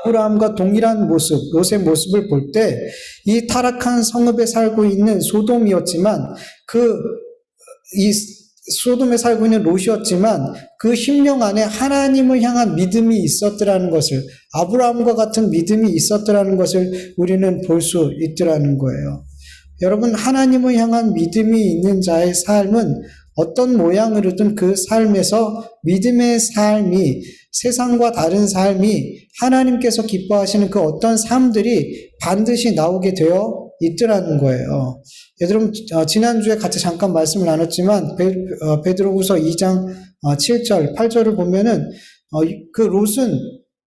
아브라함과 동일한 모습, 롯의 모습을 볼 때 이 타락한 성읍에 살고 있는 소돔이었지만 이 소돔에 살고 있는 롯이었지만 그 심령 안에 하나님을 향한 믿음이 있었더라는 것을, 아브라함과 같은 믿음이 있었더라는 것을 우리는 볼 수 있더라는 거예요. 여러분, 하나님을 향한 믿음이 있는 자의 삶은 어떤 모양으로든 그 삶에서 믿음의 삶이, 세상과 다른 삶이 하나님께서 기뻐하시는 그 어떤 삶들이 반드시 나오게 되어 있더라는 거예요. 여러분, 지난주에 같이 잠깐 말씀을 나눴지만 베드로후서 2장 7절, 8절을 보면은 그 롯은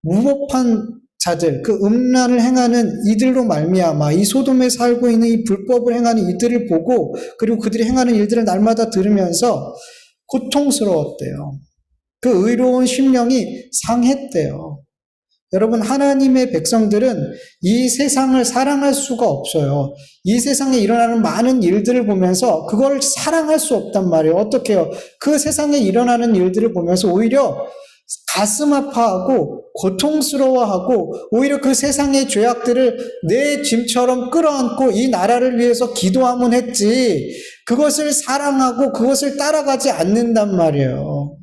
무법한 자들, 그 음란을 행하는 이들로 말미암아 이 소돔에 살고 있는 이 불법을 행하는 이들을 보고, 그리고 그들이 행하는 일들을 날마다 들으면서 고통스러웠대요. 그 의로운 심령이 상했대요. 여러분, 하나님의 백성들은 이 세상을 사랑할 수가 없어요. 이 세상에 일어나는 많은 일들을 보면서 그걸 사랑할 수 없단 말이에요. 어떻게 해요? 그 세상에 일어나는 일들을 보면서 오히려 가슴 아파하고 고통스러워하고, 오히려 그 세상의 죄악들을 내 짐처럼 끌어안고 이 나라를 위해서 기도하면 했지, 그것을 사랑하고 그것을 따라가지 않는단 말이에요.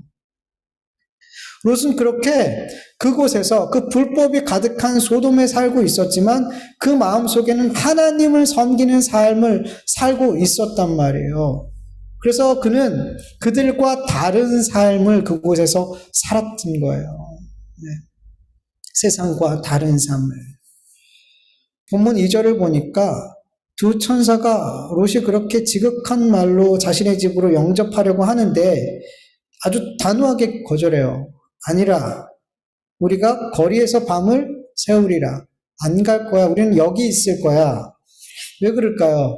롯은 그렇게 그곳에서 그 불법이 가득한 소돔에 살고 있었지만 그 마음속에는 하나님을 섬기는 삶을 살고 있었단 말이에요. 그래서 그는 그들과 다른 삶을 그곳에서 살았던 거예요. 네. 세상과 다른 삶을. 본문 2절을 보니까 두 천사가 롯이 그렇게 지극한 말로 자신의 집으로 영접하려고 하는데 아주 단호하게 거절해요. 아니라, 우리가 거리에서 밤을 새우리라. 안 갈 거야. 우리는 여기 있을 거야. 왜 그럴까요?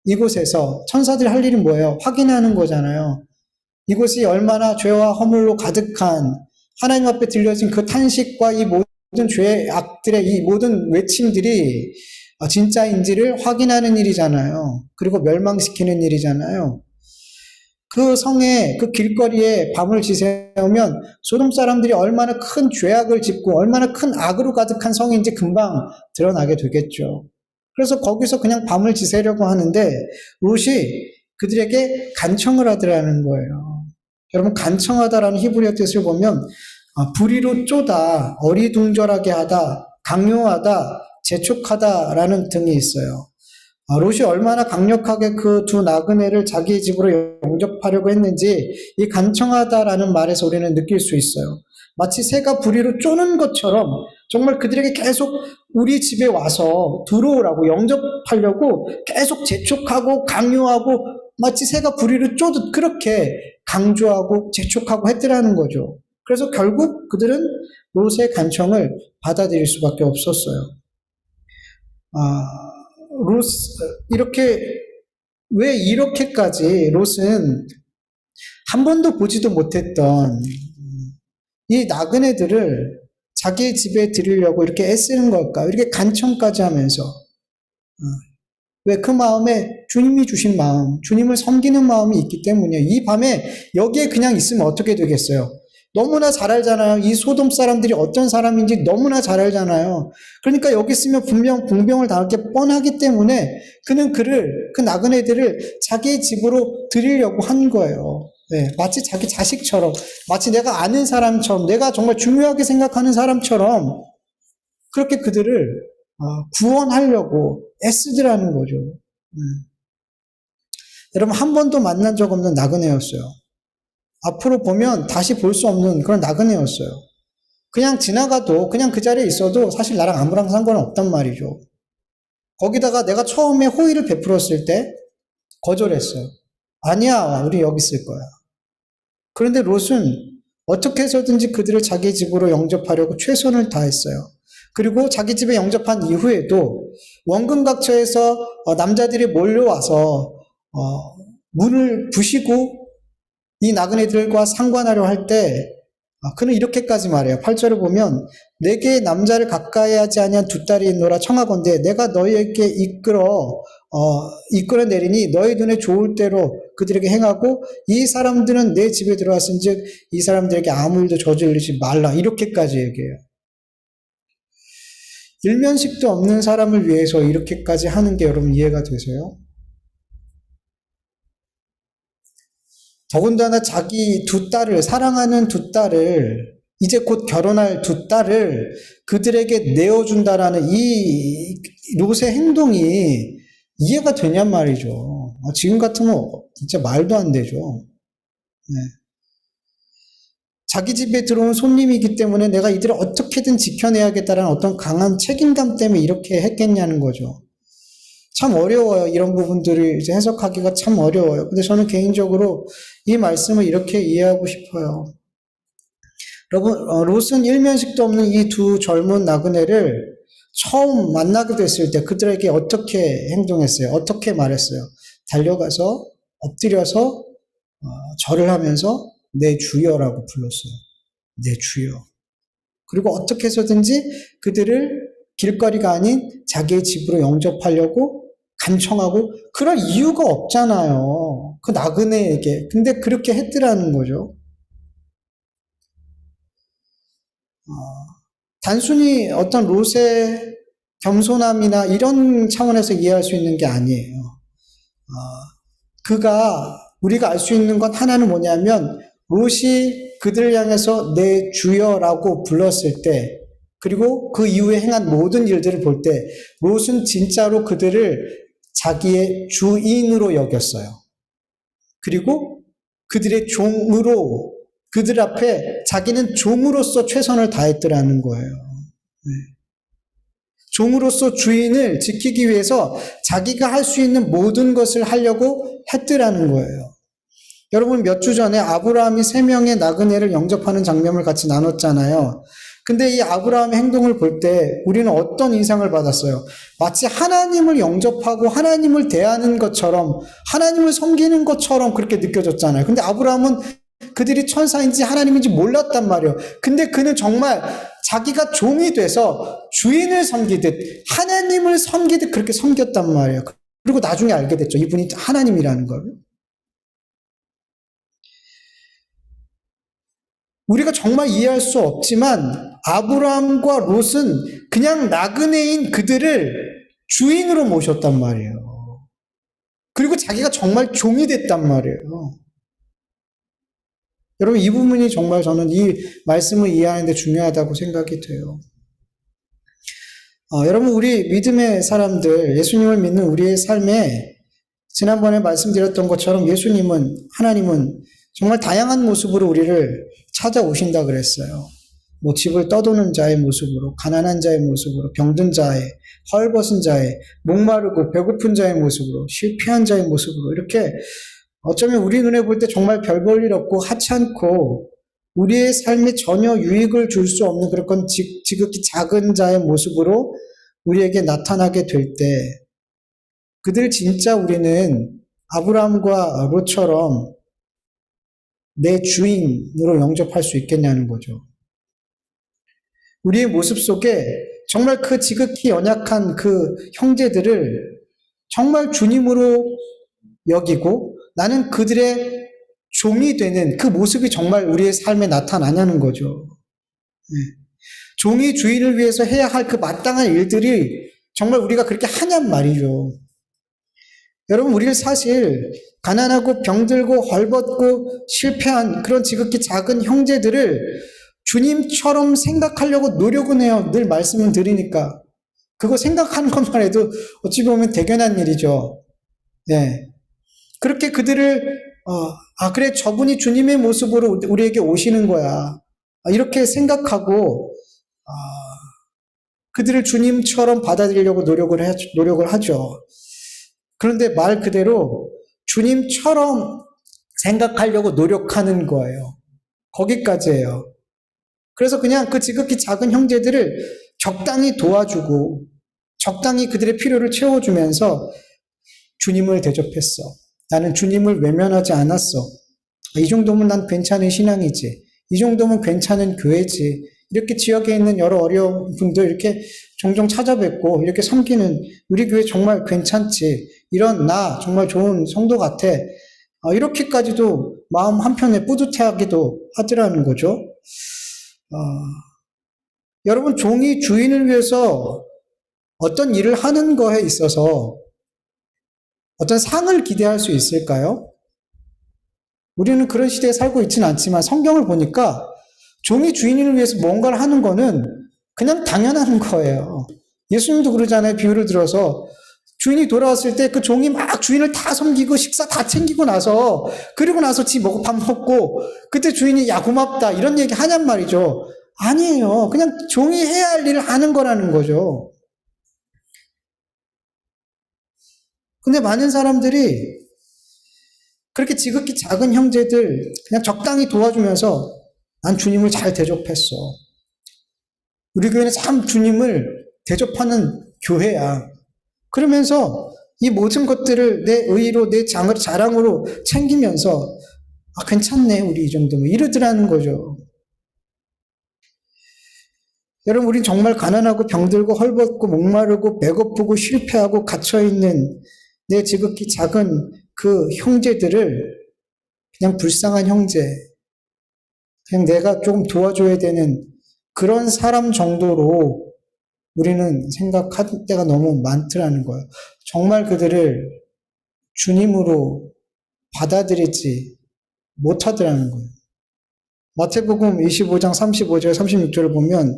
이곳에서 천사들이 할 일이 뭐예요? 확인하는 거잖아요. 이곳이 얼마나 죄와 허물로 가득한, 하나님 앞에 들려진 그 탄식과 이 모든 죄의 악들의 이 모든 외침들이 진짜인지를 확인하는 일이잖아요. 그리고 멸망시키는 일이잖아요. 그 성에, 그 길거리에 밤을 지새우면 소돔 사람들이 얼마나 큰 죄악을 짓고 얼마나 큰 악으로 가득한 성인지 금방 드러나게 되겠죠. 그래서 거기서 그냥 밤을 지새려고 하는데 롯이 그들에게 간청을 하더라는 거예요. 여러분, 간청하다라는 히브리어 뜻을 보면 불의로 쪼다, 어리둥절하게 하다, 강요하다, 재촉하다라는 등이 있어요. 롯이 얼마나 강력하게 그 두 나그네를 자기의 집으로 영접하려고 했는지 이 간청하다라는 말에서 우리는 느낄 수 있어요. 마치 새가 부리로 쪼는 것처럼 정말 그들에게 계속 우리 집에 와서 들어오라고, 영접하려고 계속 재촉하고 강요하고, 마치 새가 부리로 쪼듯 그렇게 강조하고 재촉하고 했더라는 거죠. 그래서 결국 그들은 롯의 간청을 받아들일 수밖에 없었어요. 롯, 왜 이렇게까지 롯은 한 번도 보지도 못했던 이 나그네들을 자기의 집에 들이려고 이렇게 애쓰는 걸까? 이렇게 간청까지 하면서. 왜? 그 마음에 주님이 주신 마음, 주님을 섬기는 마음이 있기 때문이에요. 이 밤에 여기에 그냥 있으면 어떻게 되겠어요? 너무나 잘 알잖아요. 이 소돔 사람들이 어떤 사람인지 너무나 잘 알잖아요. 그러니까 여기 있으면 분명 공병을 당할 게 뻔하기 때문에 그는 그 나그네들을 자기의 집으로 들이려고 한 거예요. 네, 마치 자기 자식처럼, 마치 내가 아는 사람처럼, 내가 정말 중요하게 생각하는 사람처럼 그렇게 그들을 구원하려고 애쓰더라는 거죠. 여러분, 한 번도 만난 적 없는 나그네였어요. 앞으로 보면 다시 볼 수 없는 그런 나그네였어요. 그냥 지나가도, 그냥 그 자리에 있어도 사실 나랑 아무런 상관은 없단 말이죠. 거기다가 내가 처음에 호의를 베풀었을 때 거절했어요. 아니야, 우리 여기 있을 거야. 그런데 롯은 어떻게 해서든지 그들을 자기 집으로 영접하려고 최선을 다했어요. 그리고 자기 집에 영접한 이후에도 원근각처에서 남자들이 몰려와서 문을 부시고 이 나그네들과 상관하려 할 때 그는 이렇게까지 말해요. 8절을 보면 내게 남자를 가까이 하지 아니한 두 딸이 있노라 청하건대 내가 너희에게 이끌어내리니 너희 눈에 좋을 대로 그들에게 행하고 이 사람들은 내 집에 들어왔은즉 이 사람들에게 아무 일도 저지르지 말라. 이렇게까지 얘기해요. 일면식도 없는 사람을 위해서 이렇게까지 하는 게 여러분 이해가 되세요? 더군다나 자기 두 딸을, 사랑하는 두 딸을, 이제 곧 결혼할 두 딸을 그들에게 내어준다라는 이 롯의 행동이 이해가 되냔 말이죠. 지금 같으면 진짜 말도 안 되죠. 네. 자기 집에 들어온 손님이기 때문에 내가 이들을 어떻게든 지켜내야겠다라는 어떤 강한 책임감 때문에 이렇게 했겠냐는 거죠. 참 어려워요. 이런 부분들을 이제 해석하기가 참 어려워요. 근데 저는 개인적으로 이 말씀을 이렇게 이해하고 싶어요. 여러분, 롯은 일면식도 없는 이 두 젊은 나그네를 처음 만나게 됐을 때 그들에게 어떻게 행동했어요? 어떻게 말했어요? 달려가서 엎드려서 절을 하면서 내 주여라고 불렀어요. 내 주여. 그리고 어떻게 해서든지 그들을 길거리가 아닌 자기의 집으로 영접하려고 간청하고, 그럴 이유가 없잖아요. 그 나그네에게. 근데 그렇게 했더라는 거죠. 단순히 어떤 롯의 겸손함이나 이런 차원에서 이해할 수 있는 게 아니에요. 그가, 우리가 알 수 있는 건 하나는 뭐냐면, 롯이 그들을 향해서 내 주여라고 불렀을 때, 그리고 그 이후에 행한 모든 일들을 볼 때, 롯은 진짜로 그들을 자기의 주인으로 여겼어요. 그리고 그들의 종으로, 그들 앞에 자기는 종으로서 최선을 다했더라는 거예요. 네. 종으로서 주인을 지키기 위해서 자기가 할 수 있는 모든 것을 하려고 했더라는 거예요. 여러분, 몇 주 전에 아브라함이 3명의 나그네를 영접하는 장면을 같이 나눴잖아요. 근데 이 아브라함의 행동을 볼 때 우리는 어떤 인상을 받았어요? 마치 하나님을 영접하고 하나님을 대하는 것처럼, 하나님을 섬기는 것처럼 그렇게 느껴졌잖아요. 근데 아브라함은 그들이 천사인지 하나님인지 몰랐단 말이에요. 근데 그는 정말 자기가 종이 돼서 주인을 섬기듯, 하나님을 섬기듯 그렇게 섬겼단 말이에요. 그리고 나중에 알게 됐죠. 이분이 하나님이라는 걸. 우리가 정말 이해할 수 없지만 아브라함과 롯은 그냥 나그네인 그들을 주인으로 모셨단 말이에요. 그리고 자기가 정말 종이 됐단 말이에요. 여러분, 이 부분이 정말 저는 이 말씀을 이해하는 데 중요하다고 생각이 돼요. 여러분, 우리 믿음의 사람들, 예수님을 믿는 우리의 삶에 지난번에 말씀드렸던 것처럼 예수님은, 하나님은 정말 다양한 모습으로 우리를 찾아오신다 그랬어요. 뭐 집을 떠도는 자의 모습으로, 가난한 자의 모습으로, 병든 자의, 헐벗은 자의, 목마르고 배고픈 자의 모습으로, 실패한 자의 모습으로, 이렇게 어쩌면 우리 눈에 볼 때 정말 별 볼 일 없고 하찮고 우리의 삶에 전혀 유익을 줄 수 없는 그런 지극히 작은 자의 모습으로 우리에게 나타나게 될 때, 그들 진짜 우리는 아브라함과 롯처럼 내 주인으로 영접할 수 있겠냐는 거죠. 우리의 모습 속에 정말 그 지극히 연약한 그 형제들을 정말 주님으로 여기고 나는 그들의 종이 되는 그 모습이 정말 우리의 삶에 나타나냐는 거죠. 종이 주인을 위해서 해야 할 그 마땅한 일들이 정말 우리가 그렇게 하냔 말이죠. 여러분, 우리는 사실 가난하고 병들고 헐벗고 실패한 그런 지극히 작은 형제들을 주님처럼 생각하려고 노력은 해요. 늘 말씀을 드리니까. 그거 생각하는 것만 해도 어찌 보면 대견한 일이죠. 네. 그렇게 그들을 그래, 저분이 주님의 모습으로 우리에게 오시는 거야. 이렇게 생각하고 그들을 주님처럼 받아들이려고 노력을 하죠. 그런데 말 그대로 주님처럼 생각하려고 노력하는 거예요. 거기까지예요. 그래서 그냥 그 지극히 작은 형제들을 적당히 도와주고 적당히 그들의 필요를 채워주면서 주님을 대접했어. 나는 주님을 외면하지 않았어. 이 정도면 난 괜찮은 신앙이지. 이 정도면 괜찮은 교회지. 이렇게 지역에 있는 여러 어려운 분들 이렇게 종종 찾아뵙고 이렇게 섬기는 우리 교회 정말 괜찮지. 이런 나 정말 좋은 성도 같아. 이렇게까지도 마음 한편에 뿌듯해하기도 하더라는 거죠. 여러분, 종이 주인을 위해서 어떤 일을 하는 거에 있어서 어떤 상을 기대할 수 있을까요? 우리는 그런 시대에 살고 있지는 않지만 성경을 보니까 종이 주인을 위해서 뭔가를 하는 거는 그냥 당연한 거예요. 예수님도 그러잖아요. 비유를 들어서 주인이 돌아왔을 때 그 종이 막 주인을 다 섬기고 식사 다 챙기고 나서 그리고 나서 지 먹고 밥 먹고 그때 주인이 야 고맙다 이런 얘기 하냔 말이죠. 아니에요. 그냥 종이 해야 할 일을 하는 거라는 거죠. 근데 많은 사람들이 그렇게 지극히 작은 형제들 그냥 적당히 도와주면서 난 주님을 잘 대접했어. 우리 교회는 참 주님을 대접하는 교회야. 그러면서 이 모든 것들을 내 의의로 내 자랑으로 챙기면서 아 괜찮네 우리 이 정도면 이러더라는 거죠. 여러분 우린 정말 가난하고 병들고 헐벗고 목마르고 배고프고 실패하고 갇혀있는 내 지극히 작은 그 형제들을 그냥 불쌍한 형제, 그냥 내가 조금 도와줘야 되는 그런 사람 정도로 우리는 생각할 때가 너무 많더라는 거예요. 정말 그들을 주님으로 받아들이지 못하더라는 거예요. 마태복음 25장 35절 36절을 보면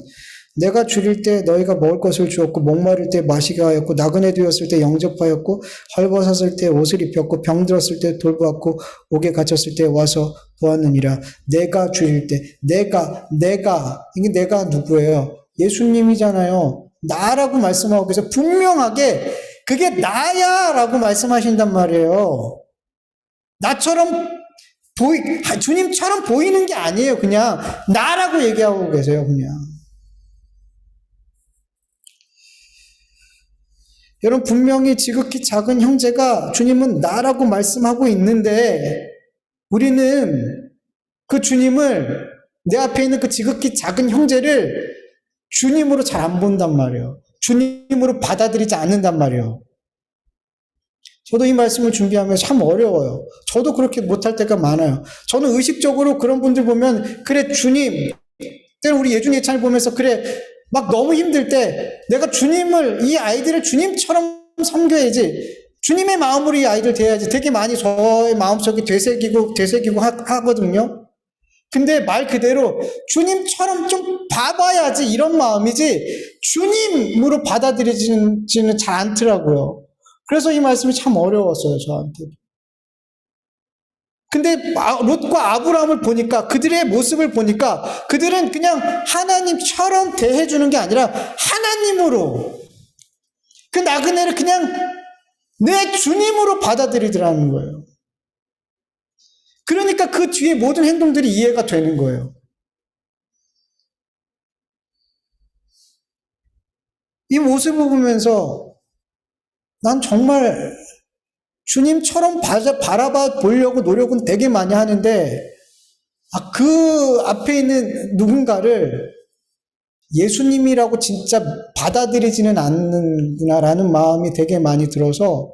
내가 줄일 때 너희가 먹을 것을 주었고 목마를 때 마시게 하였고 나그네 되었을 때 영접하였고 헐벗었을 때 옷을 입혔고 병들었을 때 돌보았고 옥에 갇혔을 때 와서 보았느니라. 내가 줄일 때 내가 이게 내가 누구예요? 예수님이잖아요. 나라고 말씀하고 계서 분명하게 그게 나야 라고 말씀하신단 말이에요. 나처럼 주님처럼 보이는 게 아니에요. 그냥 나라고 얘기하고 계세요. 그냥. 여러분 분명히 지극히 작은 형제가 주님은 나라고 말씀하고 있는데 우리는 그 주님을 내 앞에 있는 그 지극히 작은 형제를 주님으로 잘 안 본단 말이에요. 주님으로 받아들이지 않는단 말이에요. 저도 이 말씀을 준비하면서 참 어려워요. 저도 그렇게 못할 때가 많아요. 저는 의식적으로 그런 분들 보면 그래 주님 때는 우리 예중 예찬을 보면서 그래 막 너무 힘들 때 내가 주님을 이 아이들을 주님처럼 섬겨야지 주님의 마음으로 이 아이들 대해야지 되게 많이 저의 마음속에 되새기고 하거든요. 근데 말 그대로 주님처럼 좀 봐봐야지 이런 마음이지 주님으로 받아들이지는 잘 않더라고요. 그래서 이 말씀이 참 어려웠어요 저한테. 근데 롯과 아브라함을 보니까 그들의 모습을 보니까 그들은 그냥 하나님처럼 대해주는 게 아니라 하나님으로 그 나그네를 그냥 내 주님으로 받아들이더라는 거예요. 그러니까 그 뒤에 모든 행동들이 이해가 되는 거예요. 이 모습을 보면서 난 정말 주님처럼 바라봐 보려고 노력은 되게 많이 하는데 그 앞에 있는 누군가를 예수님이라고 진짜 받아들이지는 않는구나라는 마음이 되게 많이 들어서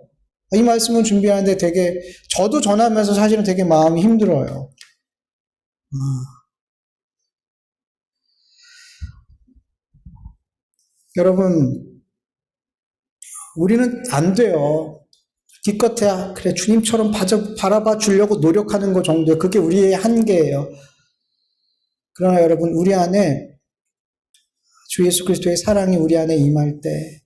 이 말씀을 준비하는데 되게 저도 전하면서 사실은 되게 마음이 힘들어요. 여러분 우리는 안 돼요. 기껏해야 그래 주님처럼 바라봐 주려고 노력하는 것 정도예요. 그게 우리의 한계예요. 그러나 여러분 우리 안에 주 예수 그리스도의 사랑이 우리 안에 임할 때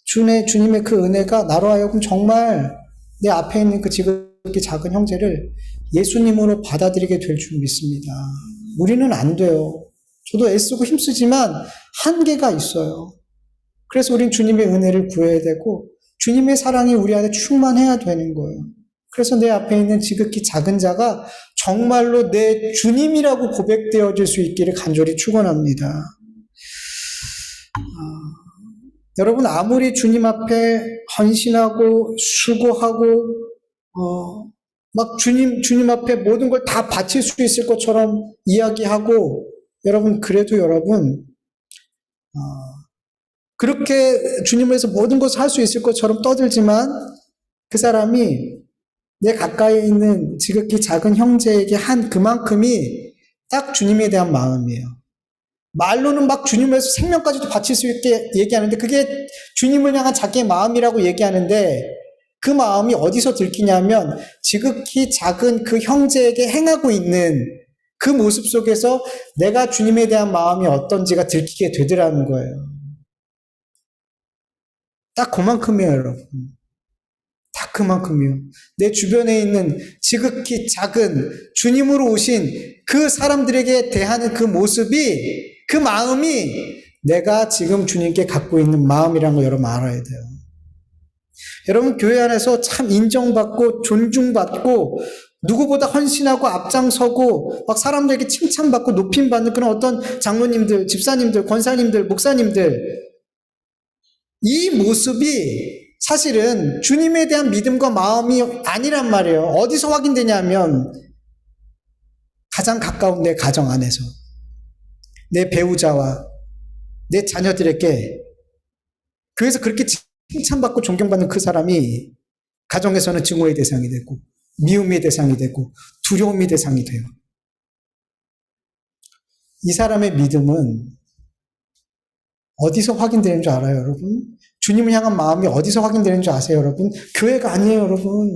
주님의 그 은혜가 나로 하여금 정말 내 앞에 있는 그 지극히 작은 형제를 예수님으로 받아들이게 될 줄 믿습니다. 우리는 안 돼요. 저도 애쓰고 힘쓰지만 한계가 있어요. 그래서 우린 주님의 은혜를 구해야 되고 주님의 사랑이 우리 안에 충만해야 되는 거예요. 그래서 내 앞에 있는 지극히 작은 자가 정말로 내 주님이라고 고백되어질 수 있기를 간절히 축원합니다. 여러분 아무리 주님 앞에 헌신하고 수고하고 막 주님 앞에 모든 걸 다 바칠 수 있을 것처럼 이야기하고 그래도 여러분 그렇게 주님을 위해서 모든 것을 할 수 있을 것처럼 떠들지만 그 사람이 내 가까이 있는 지극히 작은 형제에게 한 그만큼이 딱 주님에 대한 마음이에요. 말로는 막 주님을 위해서 생명까지도 바칠 수 있게 얘기하는데 그게 주님을 향한 자기의 마음이라고 얘기하는데 그 마음이 어디서 들키냐면 지극히 작은 그 형제에게 행하고 있는 그 모습 속에서 내가 주님에 대한 마음이 어떤지가 들키게 되더라는 거예요. 딱 그만큼이에요, 여러분. 딱 그만큼이요. 내 주변에 있는 지극히 작은 주님으로 오신 그 사람들에게 대하는 그 모습이, 그 마음이 내가 지금 주님께 갖고 있는 마음이라는 걸 여러분 알아야 돼요. 여러분 교회 안에서 참 인정받고 존중받고 누구보다 헌신하고 앞장서고 막 사람들에게 칭찬받고 높임받는 그런 어떤 장로님들, 집사님들, 권사님들, 목사님들 이 모습이 사실은 주님에 대한 믿음과 마음이 아니란 말이에요. 어디서 확인되냐면 가장 가까운 내 가정 안에서 내 배우자와 내 자녀들에게 그래서 그렇게 칭찬받고 존경받는 그 사람이 가정에서는 증오의 대상이 되고 미움의 대상이 되고 두려움의 대상이 돼요. 이 사람의 믿음은 어디서 확인되는 줄 알아요, 여러분? 주님을 향한 마음이 어디서 확인되는 줄 아세요, 여러분? 교회가 아니에요, 여러분.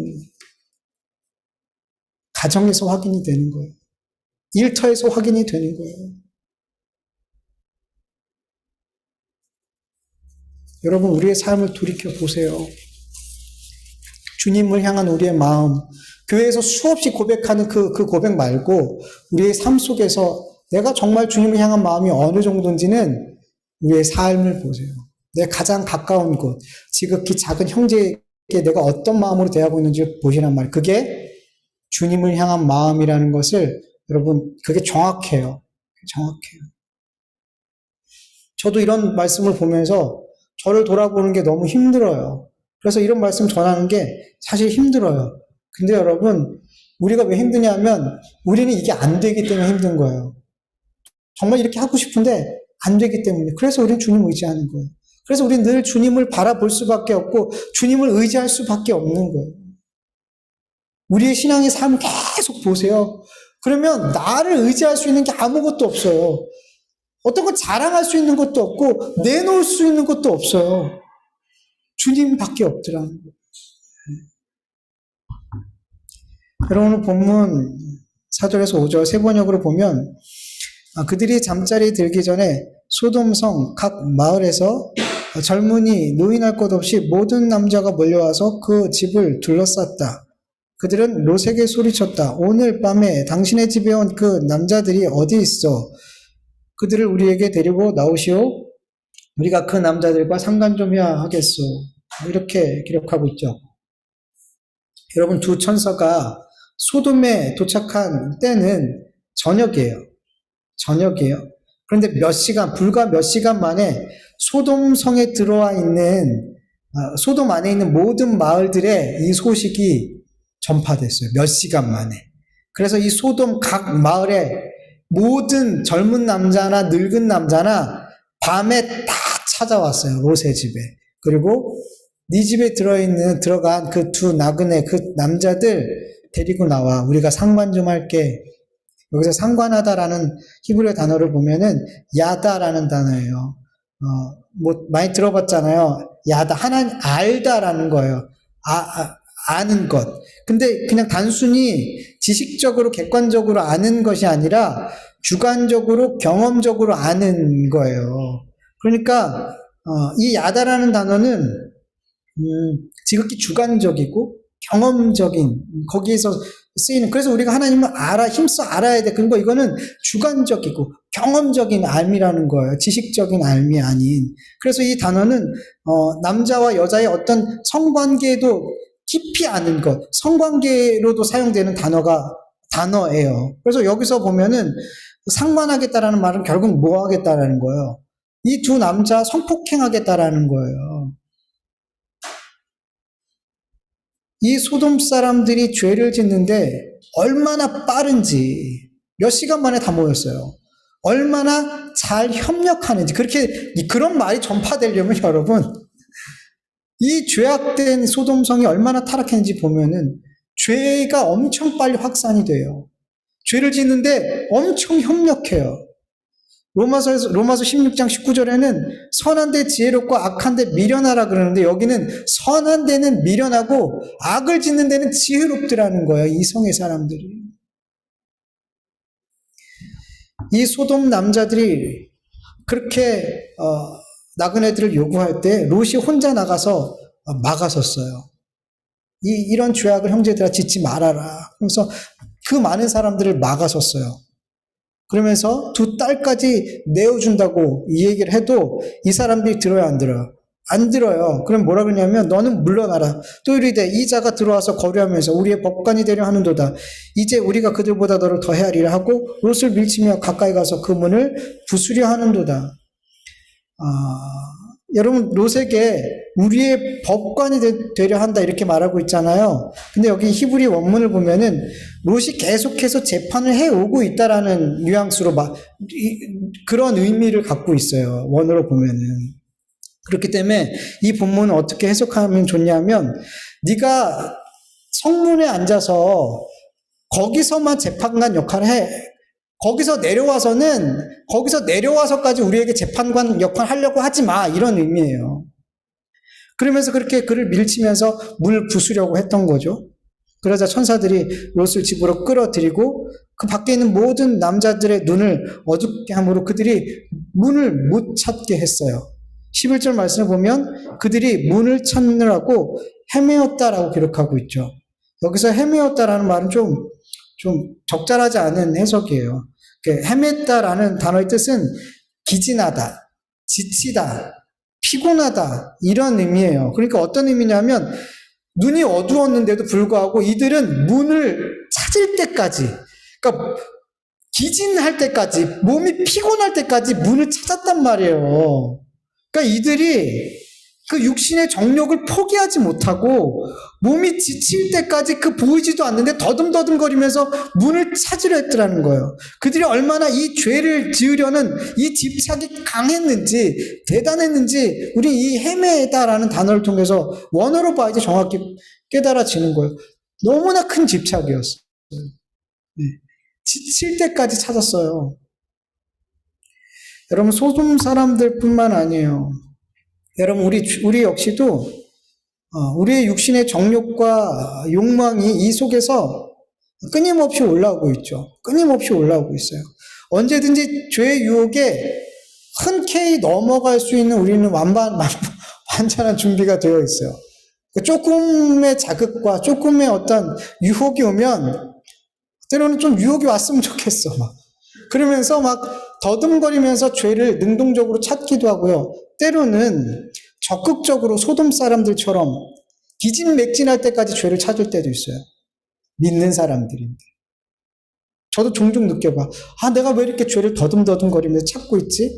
가정에서 확인이 되는 거예요. 일터에서 확인이 되는 거예요. 여러분, 우리의 삶을 돌이켜 보세요. 주님을 향한 우리의 마음, 교회에서 수없이 고백하는 그 고백 말고 우리의 삶 속에서 내가 정말 주님을 향한 마음이 어느 정도인지는 우리의 삶을 보세요. 내 가장 가까운 곳, 지극히 작은 형제에게 내가 어떤 마음으로 대하고 있는지 보시란 말이에요. 그게 주님을 향한 마음이라는 것을 여러분, 그게 정확해요. 정확해요. 저도 이런 말씀을 보면서 저를 돌아보는 게 너무 힘들어요. 그래서 이런 말씀 전하는 게 사실 힘들어요. 근데 여러분, 우리가 왜 힘드냐면 우리는 이게 안 되기 때문에 힘든 거예요. 정말 이렇게 하고 싶은데 안 되기 때문에. 그래서 우리는 주님을 의지하는 거예요. 그래서 우리는 늘 주님을 바라볼 수밖에 없고 주님을 의지할 수밖에 없는 거예요. 우리의 신앙의 삶을 계속 보세요. 그러면 나를 의지할 수 있는 게 아무것도 없어요. 어떤 건 자랑할 수 있는 것도 없고 내놓을 수 있는 것도 없어요. 주님밖에 없더라는 거예요. 여러분 오늘 본문 4절에서 5절 세 번역으로 보면 그들이 잠자리에 들기 전에 소돔성 각 마을에서 젊은이 노인할 것 없이 모든 남자가 몰려와서 그 집을 둘러쌌다. 그들은 롯에게 소리쳤다. 오늘 밤에 당신의 집에 온 그 남자들이 어디 있어? 그들을 우리에게 데리고 나오시오. 우리가 그 남자들과 상관 좀 해야 하겠소. 이렇게 기록하고 있죠. 여러분 두 천사가 소돔에 도착한 때는 저녁이에요. 저녁이에요. 그런데 불과 몇 시간 만에 소돔 성에 들어와 있는, 소돔 안에 있는 모든 마을들에 이 소식이 전파됐어요. 몇 시간 만에. 그래서 이 소돔 각 마을에 모든 젊은 남자나 늙은 남자나 밤에 다 찾아왔어요. 롯의 집에. 그리고 네 집에 들어간 그 두 나그네, 그 남자들 데리고 나와. 우리가 상관 좀 할게. 여기서 상관하다라는 히브리어 단어를 보면은 야다라는 단어예요. 많이 들어봤잖아요. 야다, 하나님 알다라는 거예요. 아는 것. 근데 그냥 단순히 지식적으로, 객관적으로 아는 것이 아니라 주관적으로, 경험적으로 아는 거예요. 그러니까, 이 야다라는 단어는, 지극히 주관적이고, 경험적인, 거기에서 쓰이는, 그래서 우리가 하나님을 힘써 알아야 돼. 그리고 이거는 주관적이고 경험적인 알미라는 거예요. 지식적인 알미 아닌. 그래서 이 단어는, 남자와 여자의 어떤 성관계에도 깊이 아는 것, 성관계로도 사용되는 단어예요. 그래서 여기서 보면은 상관하겠다라는 말은 결국 뭐 하겠다라는 거예요. 이 두 남자 성폭행하겠다라는 거예요. 이 소돔 사람들이 죄를 짓는데 얼마나 빠른지 몇 시간 만에 다 모였어요. 얼마나 잘 협력하는지 그런 말이 전파되려면 여러분 이 죄악된 소돔성이 얼마나 타락했는지 보면은 죄가 엄청 빨리 확산이 돼요. 죄를 짓는데 엄청 협력해요. 로마서 16장 19절에는 선한 데 지혜롭고 악한 데 미련하라 그러는데 여기는 선한 데는 미련하고 악을 짓는 데는 지혜롭더라는 거예요. 이 성의 사람들이. 이 소돔 남자들이 그렇게 나그네들을 요구할 때 롯이 혼자 나가서 막아섰어요. 이런 죄악을 형제들아 짓지 말아라. 그래서 그 많은 사람들을 막아섰어요. 그러면서 두 딸까지 내어준다고 이 얘기를 해도 이 사람들이 들어야 안 들어요? 안 들어요. 그럼 뭐라 그러냐면 너는 물러나라. 또 이르되 이 자가 들어와서 거류하면서 우리의 법관이 되려 하는도다. 이제 우리가 그들보다 너를 더 헤아리라 하고 롯을 밀치며 가까이 가서 그 문을 부수려 하는도다. 여러분 롯에게 우리의 법관이 되려 한다 이렇게 말하고 있잖아요. 근데 여기 히브리 원문을 보면은 롯이 계속해서 재판을 해오고 있다라는 뉘앙스로 그런 의미를 갖고 있어요. 원어로 보면은. 그렇기 때문에 이 본문을 어떻게 해석하면 좋냐면 네가 성문에 앉아서 거기서만 재판관 역할을 해. 거기서 내려와서까지 우리에게 재판관 역할 하려고 하지 마. 이런 의미예요. 그러면서 그렇게 그를 밀치면서 물 부수려고 했던 거죠. 그러자 천사들이 롯을 집으로 끌어들이고 그 밖에 있는 모든 남자들의 눈을 어둡게 함으로 그들이 문을 못 찾게 했어요. 11절 말씀을 보면 그들이 문을 찾느라고 헤매었다라고 기록하고 있죠. 여기서 헤매었다라는 말은 좀 적절하지 않은 해석이에요. 헤맸다라는 단어의 뜻은 기진하다, 지치다, 피곤하다 이런 의미예요. 그러니까 어떤 의미냐면 눈이 어두웠는데도 불구하고 이들은 문을 찾을 때까지, 그러니까 기진할 때까지, 몸이 피곤할 때까지 문을 찾았단 말이에요. 그러니까 이들이 그 육신의 정욕을 포기하지 못하고 몸이 지칠 때까지 그 보이지도 않는데 더듬더듬거리면서 문을 찾으려 했더라는 거예요. 그들이 얼마나 이 죄를 지으려는 이 집착이 강했는지 대단했는지 우리 이 헤매다라는 단어를 통해서 원어로 봐야지 정확히 깨달아지는 거예요. 너무나 큰 집착이었어요. 지칠 때까지 찾았어요. 여러분 소돔 사람들뿐만 아니에요. 여러분 우리 역시도 우리의 육신의 정욕과 욕망이 이 속에서 끊임없이 올라오고 있죠. 끊임없이 올라오고 있어요. 언제든지 죄의 유혹에 흔쾌히 넘어갈 수 있는 우리는 완전한 준비가 되어 있어요. 조금의 자극과 조금의 어떤 유혹이 오면 때로는 좀 유혹이 왔으면 좋겠어. 그러면서 더듬거리면서 죄를 능동적으로 찾기도 하고요. 때로는 적극적으로 소돔 사람들처럼 기진맥진할 때까지 죄를 찾을 때도 있어요. 믿는 사람들인데. 저도 종종 느껴봐. 내가 왜 이렇게 죄를 더듬더듬거리면서 찾고 있지?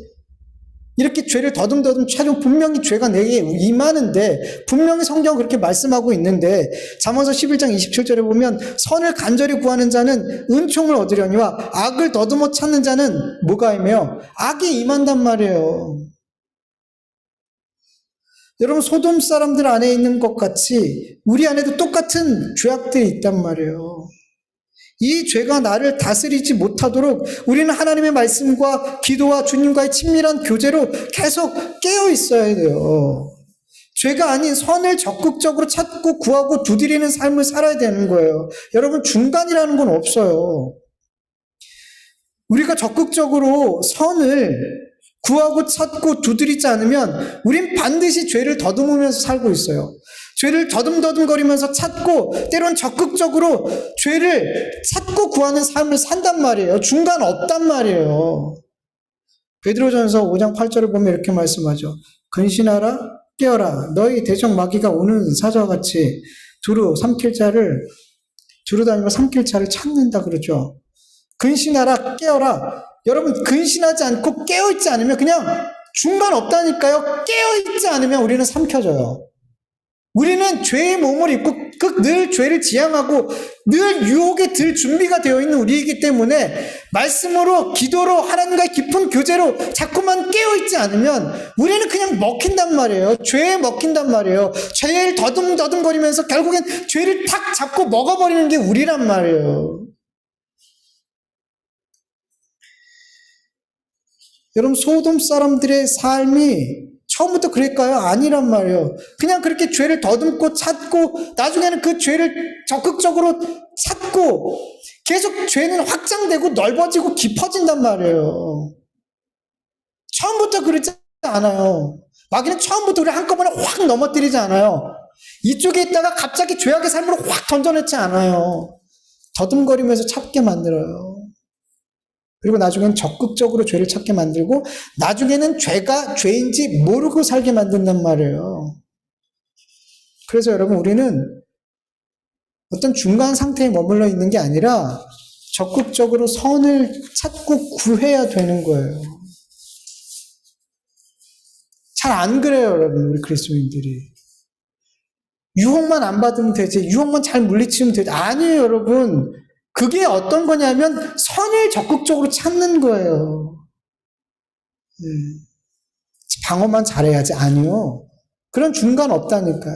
이렇게 죄를 더듬더듬 찾으면 분명히 죄가 내게 임하는데 분명히 성경은 그렇게 말씀하고 있는데 잠언서 11장 27절에 보면 선을 간절히 구하는 자는 은총을 얻으려니와 악을 더듬어 찾는 자는 뭐가 임해요? 악이 임한단 말이에요. 여러분 소돔 사람들 안에 있는 것 같이 우리 안에도 똑같은 죄악들이 있단 말이에요. 이 죄가 나를 다스리지 못하도록 우리는 하나님의 말씀과 기도와 주님과의 친밀한 교제로 계속 깨어 있어야 돼요. 죄가 아닌 선을 적극적으로 찾고 구하고 두드리는 삶을 살아야 되는 거예요. 여러분 중간이라는 건 없어요. 우리가 적극적으로 선을 구하고 찾고 두드리지 않으면 우린 반드시 죄를 더듬으면서 살고 있어요. 죄를 더듬더듬거리면서 찾고 때론 적극적으로 죄를 찾고 구하는 삶을 산단 말이에요. 중간 없단 말이에요. 베드로전서 5장 8절을 보면 이렇게 말씀하죠. 근신하라 깨어라 너희 대적 마귀가 오는 사자와 같이 두루 다니며 삼킬 차를 찾는다 그러죠. 근신하라 깨어라. 여러분 근신하지 않고 깨어있지 않으면 그냥 중간 없다니까요. 깨어있지 않으면 우리는 삼켜져요. 우리는 죄의 몸을 입고 늘 죄를 지향하고 늘 유혹에 들 준비가 되어 있는 우리이기 때문에 말씀으로 기도로 하나님과의 깊은 교제로 자꾸만 깨어있지 않으면 우리는 그냥 먹힌단 말이에요. 죄에 먹힌단 말이에요. 죄를 더듬더듬거리면서 결국엔 죄를 탁 잡고 먹어버리는 게 우리란 말이에요. 여러분, 소돔 사람들의 삶이 처음부터 그럴까요? 아니란 말이에요. 그냥 그렇게 죄를 더듬고 찾고 나중에는 그 죄를 적극적으로 찾고 계속 죄는 확장되고 넓어지고 깊어진단 말이에요. 처음부터 그렇지 않아요. 마귀는 처음부터 우리 한꺼번에 확 넘어뜨리지 않아요. 이쪽에 있다가 갑자기 죄악의 삶으로 확 던져내지 않아요. 더듬거리면서 찾게 만들어요. 그리고 나중에는 적극적으로 죄를 찾게 만들고 나중에는 죄가 죄인지 모르고 살게 만든단 말이에요. 그래서 여러분, 우리는 어떤 중간 상태에 머물러 있는 게 아니라 적극적으로 선을 찾고 구해야 되는 거예요. 잘 안 그래요, 여러분, 우리 그리스도인들이. 유혹만 안 받으면 되지, 유혹만 잘 물리치면 되지. 아니에요, 여러분. 그게 어떤 거냐면 선을 적극적으로 찾는 거예요. 방어만 잘해야지. 아니요. 그런 중간 없다니까요.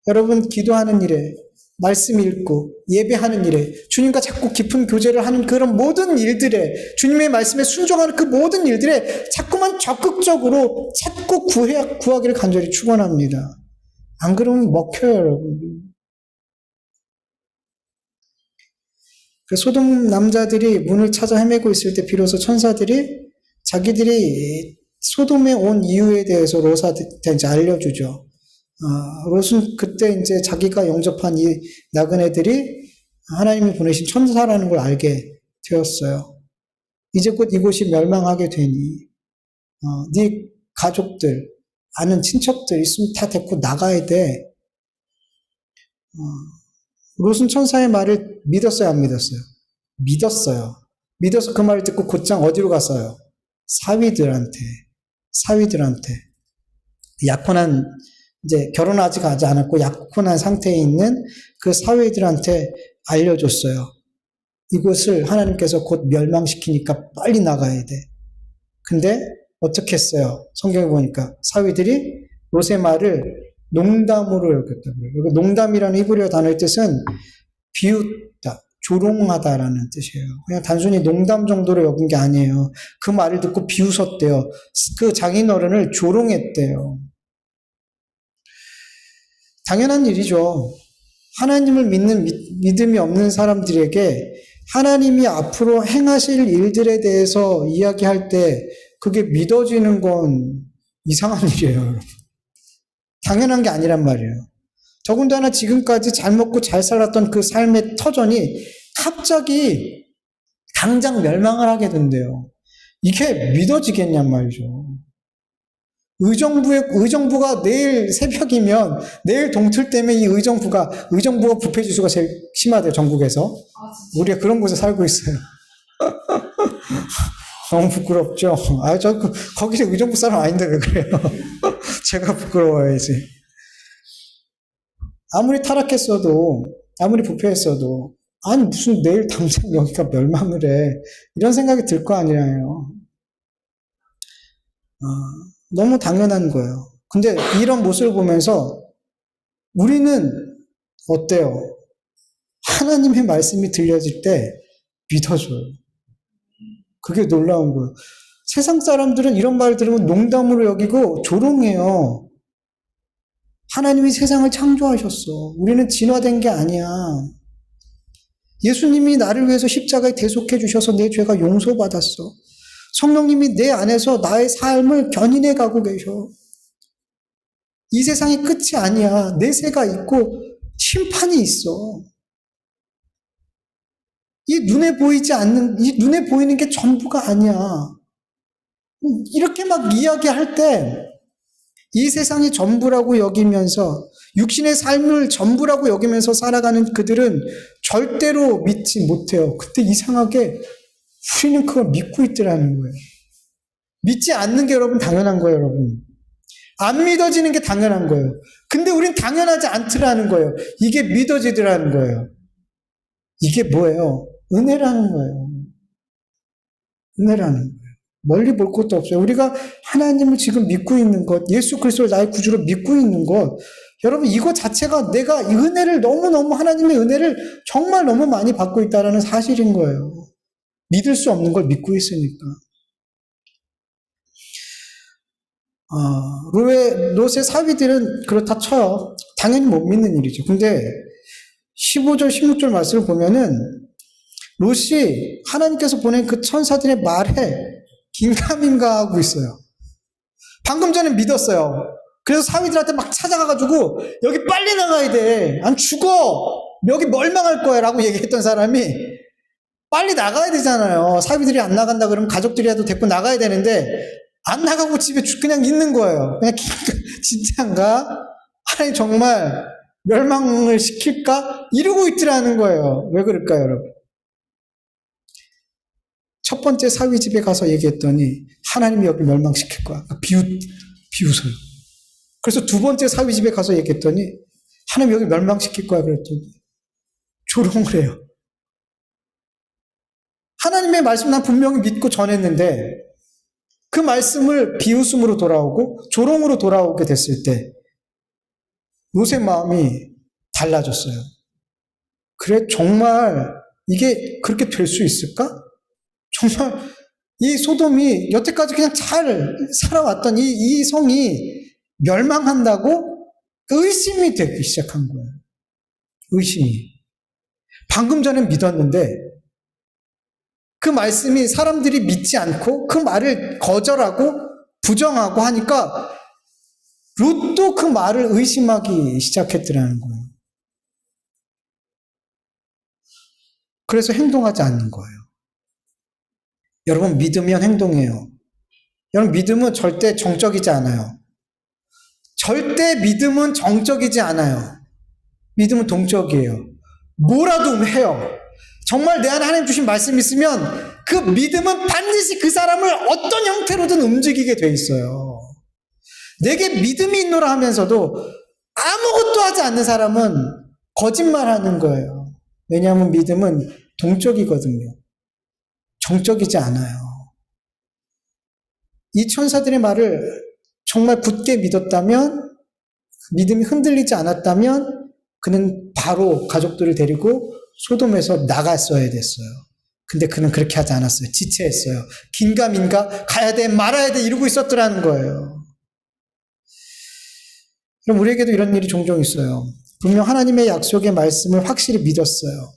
여러분, 기도하는 일에, 말씀 읽고 예배하는 일에, 주님과 자꾸 깊은 교제를 하는 그런 모든 일들에, 주님의 말씀에 순종하는 그 모든 일들에 자꾸만 적극적으로 찾고 구하기를 간절히 축원합니다. 안 그러면 먹혀요, 여러분. 그 소돔 남자들이 문을 찾아 헤매고 있을 때 비로소 천사들이 자기들이 소돔에 온 이유에 대해서 롯한테 이제 알려주죠. 롯은 그때 이제 자기가 영접한 이 나그네들이 하나님이 보내신 천사라는 걸 알게 되었어요. 이제 곧 이곳이 멸망하게 되니 네 가족들, 아는 친척들 있으면 다 데리고 나가야 돼. 롯은 천사의 말을 믿었어요, 안 믿었어요? 믿었어요. 믿어서 그 말을 듣고 곧장 어디로 갔어요? 사위들한테. 약혼한, 이제 결혼하지 않았고 약혼한 상태에 있는 그 사위들한테 알려줬어요. 이곳을 하나님께서 곧 멸망시키니까 빨리 나가야 돼. 근데 어떻게 했어요? 성경에 보니까 사위들이 롯의 말을 농담으로 여겼다고요. 농담이라는 히브리어 단어의 뜻은 비웃다, 조롱하다라는 뜻이에요. 그냥 단순히 농담 정도로 여긴 게 아니에요. 그 말을 듣고 비웃었대요. 그 장인어른을 조롱했대요. 당연한 일이죠. 하나님을 믿는 믿음이 없는 사람들에게 하나님이 앞으로 행하실 일들에 대해서 이야기할 때 그게 믿어지는 건 이상한 일이에요, 여러분. 당연한 게 아니란 말이에요. 더군다나 지금까지 잘 먹고 잘 살았던 그 삶의 터전이 갑자기 당장 멸망을 하게 된대요. 이게 믿어지겠냔 말이죠. 의정부가 내일 새벽이면 내일 동틀 때면 이 의정부가 부패 지수가 제일 심하대요, 전국에서. 우리가 그런 곳에 살고 있어요. 너무 부끄럽죠? 거기 의정부 사람 아닌데 왜 그래요? 제가 부끄러워야지. 아무리 타락했어도, 아무리 부패했어도, 아니, 무슨 내일 당장 여기가 멸망을 해. 이런 생각이 들 거 아니에요. 너무 당연한 거예요. 근데 이런 모습을 보면서 우리는 어때요? 하나님의 말씀이 들려질 때 믿어줘요. 그게 놀라운 거예요. 세상 사람들은 이런 말을 들으면 농담으로 여기고 조롱해요. 하나님이 세상을 창조하셨어. 우리는 진화된 게 아니야. 예수님이 나를 위해서 십자가에 대속해 주셔서 내 죄가 용서받았어. 성령님이 내 안에서 나의 삶을 견인해 가고 계셔. 이 세상이 끝이 아니야. 내세가 있고 심판이 있어. 이 눈에 보이는 게 전부가 아니야. 이렇게 막 이야기할 때 이 세상이 전부라고 여기면서 육신의 삶을 전부라고 여기면서 살아가는 그들은 절대로 믿지 못해요. 그때 이상하게 우리는 그걸 믿고 있더라는 거예요. 믿지 않는 게 여러분 당연한 거예요, 여러분. 안 믿어지는 게 당연한 거예요. 근데 우린 당연하지 않더라는 거예요. 이게 믿어지더라는 거예요. 이게 뭐예요? 은혜라는 거예요. 은혜라는 거예요. 멀리 볼 것도 없어요. 우리가 하나님을 지금 믿고 있는 것, 예수 그리스도를 나의 구주로 믿고 있는 것, 여러분 이거 자체가 내가 이 은혜를 너무너무 하나님의 은혜를 정말 너무 많이 받고 있다는 사실인 거예요. 믿을 수 없는 걸 믿고 있으니까. 롯의 사위들은 그렇다 쳐요. 당연히 못 믿는 일이죠. 근데 15절, 16절 말씀을 보면은 롯이 하나님께서 보낸 그 천사들의 말에 긴가민가하고 있어요. 방금 전에 믿었어요. 그래서 사위들한테 막 찾아가가지고 여기 빨리 나가야 돼. 안 죽어. 여기 멸망할 거야 라고 얘기했던 사람이 빨리 나가야 되잖아요. 사위들이 안 나간다 그러면 가족들이라도 데리고 나가야 되는데 안 나가고 집에 그냥 있는 거예요. 그냥 진짜인가? 하나님 정말 멸망을 시킬까? 이러고 있더라는 거예요. 왜 그럴까요, 여러분? 첫 번째 사위 집에 가서 얘기했더니 하나님이 여기 멸망시킬 거야. 비웃어요. 그래서 두 번째 사위 집에 가서 얘기했더니 하나님 여기 멸망시킬 거야 그랬더니 조롱을 해요. 하나님의 말씀 난 분명히 믿고 전했는데 그 말씀을 비웃음으로 돌아오고 조롱으로 돌아오게 됐을 때 롯의 마음이 달라졌어요. 그래 정말 이게 그렇게 될 수 있을까? 정말 이 소돔이 여태까지 그냥 잘 살아왔던 이 성이 멸망한다고 의심이 되기 시작한 거예요. 의심이. 방금 전에 믿었는데 그 말씀이 사람들이 믿지 않고 그 말을 거절하고 부정하고 하니까 롯도 그 말을 의심하기 시작했더라는 거예요. 그래서 행동하지 않는 거예요. 여러분 믿으면 행동해요. 여러분 믿음은 절대 정적이지 않아요. 절대 믿음은 정적이지 않아요. 믿음은 동적이에요. 뭐라도 해요. 정말 내 안에 하나님 주신 말씀이 있으면 그 믿음은 반드시 그 사람을 어떤 형태로든 움직이게 돼 있어요. 내게 믿음이 있노라 하면서도 아무것도 하지 않는 사람은 거짓말하는 거예요. 왜냐하면 믿음은 동적이거든요. 정적이지 않아요. 이 천사들의 말을 정말 굳게 믿었다면, 믿음이 흔들리지 않았다면 그는 바로 가족들을 데리고 소돔에서 나갔어야 됐어요. 근데 그는 그렇게 하지 않았어요. 지체했어요. 긴가민가 가야 돼 말아야 돼 이러고 있었더라는 거예요. 그럼 우리에게도 이런 일이 종종 있어요. 분명 하나님의 약속의 말씀을 확실히 믿었어요.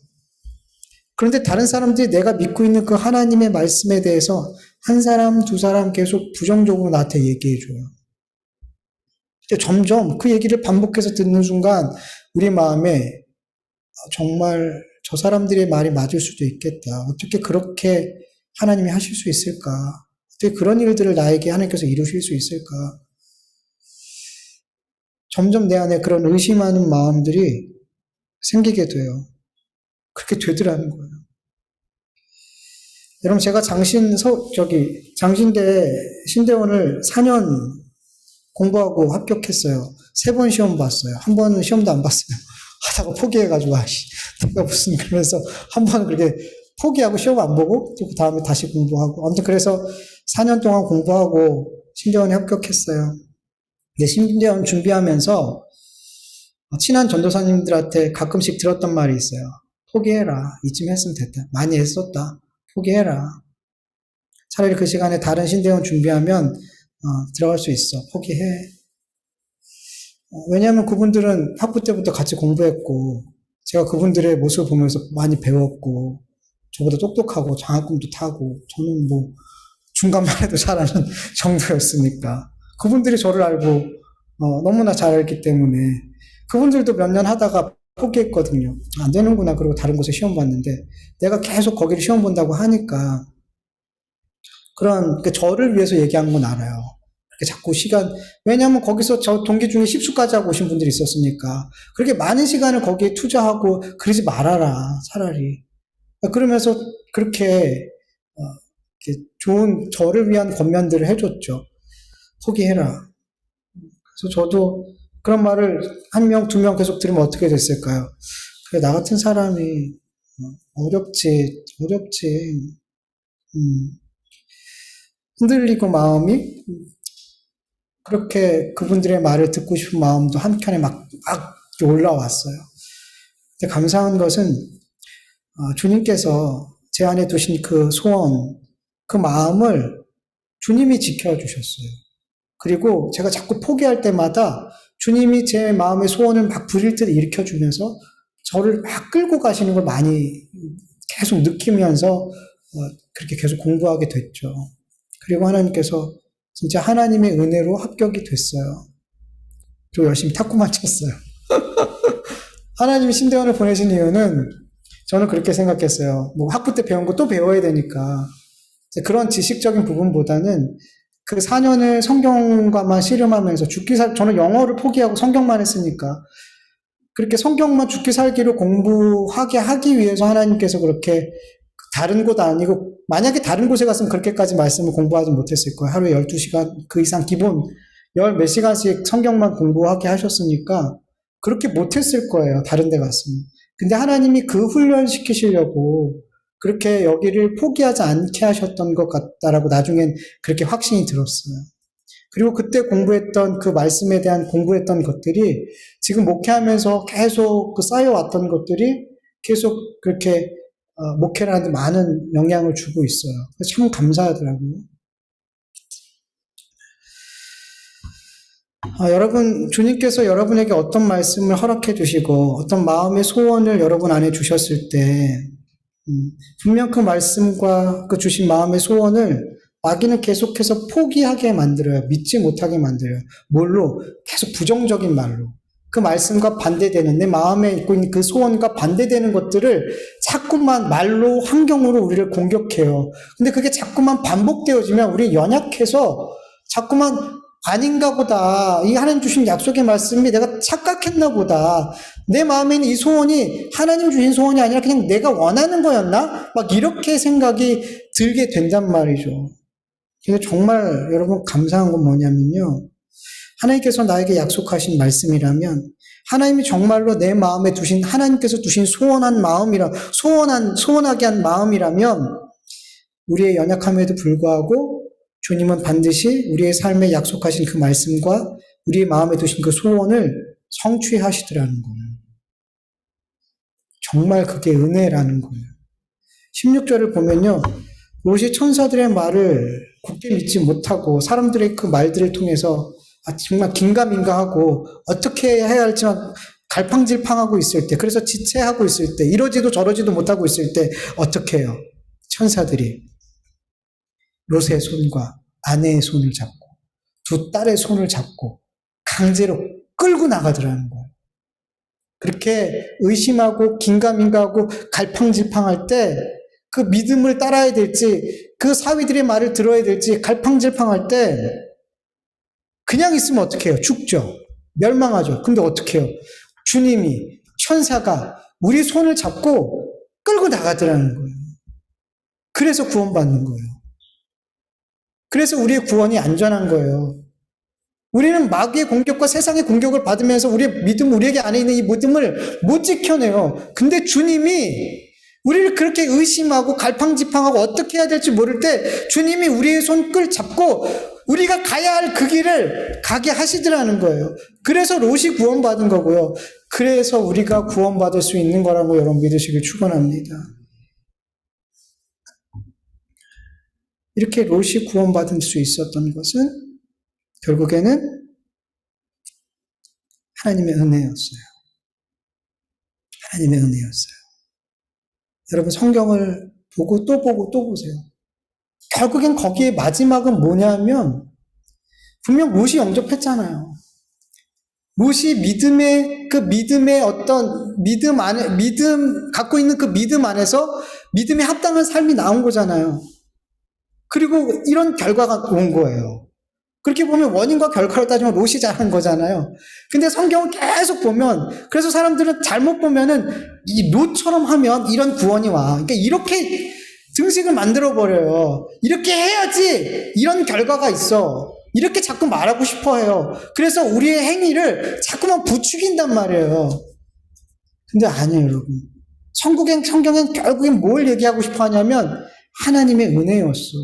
그런데 다른 사람들이 내가 믿고 있는 그 하나님의 말씀에 대해서 한 사람, 두 사람 계속 부정적으로 나한테 얘기해줘요. 점점 그 얘기를 반복해서 듣는 순간 우리 마음에 정말 저 사람들의 말이 맞을 수도 있겠다. 어떻게 그렇게 하나님이 하실 수 있을까? 어떻게 그런 일들을 나에게 하나님께서 이루실 수 있을까? 점점 내 안에 그런 의심하는 마음들이 생기게 돼요. 그렇게 되더라는 거예요. 여러분, 제가 장신대 신대원을 4년 공부하고 합격했어요. 3번 시험 봤어요. 한 번은 시험도 안 봤어요. 하다가 포기해가지고, 내가 무슨, 그러면서 한 번은 그렇게 포기하고 시험 안 보고, 또 그 다음에 다시 공부하고. 아무튼 그래서 4년 동안 공부하고 신대원에 합격했어요. 근데 신대원 준비하면서 친한 전도사님들한테 가끔씩 들었던 말이 있어요. 포기해라. 이쯤 했으면 됐다. 많이 했었다. 포기해라. 차라리 그 시간에 다른 신대원 준비하면 들어갈 수 있어. 포기해. 왜냐하면 그분들은 학부 때부터 같이 공부했고 제가 그분들의 모습을 보면서 많이 배웠고 저보다 똑똑하고 장학금도 타고 저는 뭐 중간만 해도 잘하는 정도였으니까 그분들이 저를 알고 너무나 잘 알기 때문에 그분들도 몇 년 하다가 포기했거든요. 안 되는구나. 그리고 다른 곳에 시험 봤는데 내가 계속 거기를 시험 본다고 하니까 그런 저를 위해서 얘기한 건 알아요. 자꾸 왜냐하면 거기서 저 동기 중에 10수까지 하고 오신 분들이 있었으니까 그렇게 많은 시간을 거기에 투자하고 그러지 말아라 차라리. 그러면서 그렇게 좋은 저를 위한 권면들을 해줬죠. 포기해라. 그래서 저도 그런 말을 1명, 2명 계속 들으면 어떻게 됐을까요? 그래, 나 같은 사람이 어렵지. 흔들리고 마음이 그렇게 그분들의 말을 듣고 싶은 마음도 한켠에 막 올라왔어요. 근데 감사한 것은 주님께서 제 안에 두신 그 소원, 그 마음을 주님이 지켜주셨어요. 그리고 제가 자꾸 포기할 때마다 주님이 제 마음의 소원을 막 부릴 듯 일으켜주면서 저를 막 끌고 가시는 걸 많이 계속 느끼면서 그렇게 계속 공부하게 됐죠. 그리고 하나님께서 진짜 하나님의 은혜로 합격이 됐어요. 그리고 열심히 탁구만 쳤어요. 하나님이 신대원을 보내신 이유는 저는 그렇게 생각했어요. 뭐 학부 때 배운 거 또 배워야 되니까. 그런 지식적인 부분보다는 그 4년을 성경과만 씨름하면서 저는 영어를 포기하고 성경만 했으니까 그렇게 성경만 죽기 살기로 공부하게 하기 위해서 하나님께서 그렇게 다른 곳 아니고 만약에 다른 곳에 갔으면 그렇게까지 말씀을 공부하지 못했을 거예요. 하루에 12시간 그 이상 기본 열 몇 시간씩 성경만 공부하게 하셨으니까 그렇게 못했을 거예요. 다른 데 갔으면. 근데 하나님이 그 훈련 시키시려고 그렇게 여기를 포기하지 않게 하셨던 것 같다라고 나중엔 그렇게 확신이 들었어요. 그리고 그때 공부했던 그 말씀에 대한 공부했던 것들이 지금 목회하면서 계속 그 쌓여왔던 것들이 계속 그렇게 목회를 하는데 많은 영향을 주고 있어요. 참 감사하더라고요. 여러분, 주님께서 여러분에게 어떤 말씀을 허락해 주시고 어떤 마음의 소원을 여러분 안에 주셨을 때 분명 그 말씀과 그 주신 마음의 소원을 마귀는 계속해서 포기하게 만들어요. 믿지 못하게 만들어요. 뭘로? 계속 부정적인 말로. 그 말씀과 반대되는 내 마음에 있고 있는 그 소원과 반대되는 것들을 자꾸만 말로 환경으로 우리를 공격해요. 근데 그게 자꾸만 반복되어지면 우리 연약해서 자꾸만 아닌가 보다. 이 하나님 주신 약속의 말씀이 내가 착각했나 보다. 내 마음에 있는 이 소원이 하나님 주신 소원이 아니라 그냥 내가 원하는 거였나? 막 이렇게 생각이 들게 된단 말이죠. 근데 정말 여러분 감사한 건 뭐냐면요. 하나님께서 나에게 약속하신 말씀이라면 하나님이 정말로 내 마음에 두신 하나님께서 두신 소원하게 한 마음이라면 우리의 연약함에도 불구하고 주님은 반드시 우리의 삶에 약속하신 그 말씀과 우리의 마음에 두신 그 소원을 성취하시더라는 거예요. 정말 그게 은혜라는 거예요. 16절을 보면요. 롯이 천사들의 말을 굳게 믿지 못하고 사람들의 그 말들을 통해서 정말 긴가민가하고 어떻게 해야 할지 갈팡질팡하고 있을 때, 그래서 지체하고 있을 때, 이러지도 저러지도 못하고 있을 때 어떻게 해요? 천사들이 롯의 손과 아내의 손을 잡고 두 딸의 손을 잡고 강제로 끌고 나가더라는 거예요. 그렇게 의심하고 긴가민가하고 갈팡질팡할 때 그 믿음을 따라야 될지 그 사위들의 말을 들어야 될지 갈팡질팡할 때 그냥 있으면 어떻게 해요? 죽죠. 멸망하죠. 근데 어떻게 해요? 주님이 천사가 우리 손을 잡고 끌고 나가더라는 거예요. 그래서 구원받는 거예요. 그래서 우리의 구원이 안전한 거예요. 우리는 마귀의 공격과 세상의 공격을 받으면서 우리에게 안에 있는 이 믿음을 못 지켜내요. 근데 주님이 우리를 그렇게 의심하고 갈팡질팡하고 어떻게 해야 될지 모를 때 주님이 우리의 손을 잡고 우리가 가야 할 그 길을 가게 하시더라는 거예요. 그래서 롯이 구원받은 거고요. 그래서 우리가 구원받을 수 있는 거라고 여러분 믿으시길 축원합니다. 이렇게 롯이 구원받을 수 있었던 것은 결국에는 하나님의 은혜였어요. 하나님의 은혜였어요. 여러분 성경을 보고 또 보세요. 결국엔 거기에 마지막은 뭐냐면 분명 롯이 영접했잖아요. 롯이 믿음의 어떤 갖고 있는 그 믿음 안에서 믿음에 합당한 삶이 나온 거잖아요. 그리고 이런 결과가 온 거예요. 그렇게 보면 원인과 결과를 따지면 롯이 잘한 거잖아요. 근데 성경을 계속 보면, 그래서 사람들은 잘못 보면은 이 롯처럼 하면 이런 구원이 와. 그러니까 이렇게 등식을 만들어버려요. 이렇게 해야지 이런 결과가 있어. 이렇게 자꾸 말하고 싶어 해요. 그래서 우리의 행위를 자꾸만 부추긴단 말이에요. 근데 아니에요, 여러분. 성경엔 결국엔 뭘 얘기하고 싶어 하냐면 하나님의 은혜였어.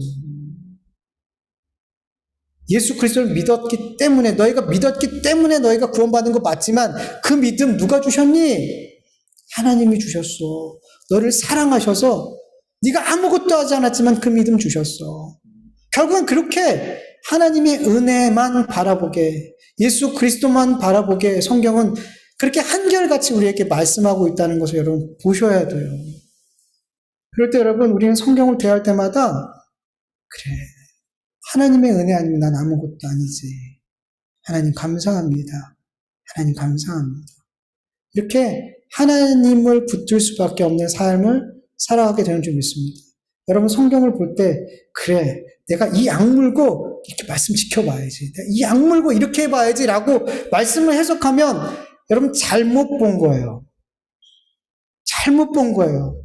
예수 그리스도를 믿었기 때문에 너희가 구원받은 거 맞지만 그 믿음 누가 주셨니? 하나님이 주셨어. 너를 사랑하셔서 네가 아무것도 하지 않았지만 그 믿음 주셨어. 결국은 그렇게 하나님의 은혜만 바라보게, 예수 그리스도만 바라보게 성경은 그렇게 한결같이 우리에게 말씀하고 있다는 것을 여러분 보셔야 돼요. 그럴 때 여러분, 우리는 성경을 대할 때마다 그래, 하나님의 은혜 아니면 난 아무것도 아니지. 하나님 감사합니다. 하나님 감사합니다. 이렇게 하나님을 붙들 수밖에 없는 삶을 살아가게 되는 줄 믿습니다. 여러분, 성경을 볼 때 그래, 내가 이 악물고 이렇게 말씀 지켜봐야지. 내가 이 악물고 이렇게 해봐야지 라고 말씀을 해석하면 여러분 잘못 본 거예요. 잘못 본 거예요.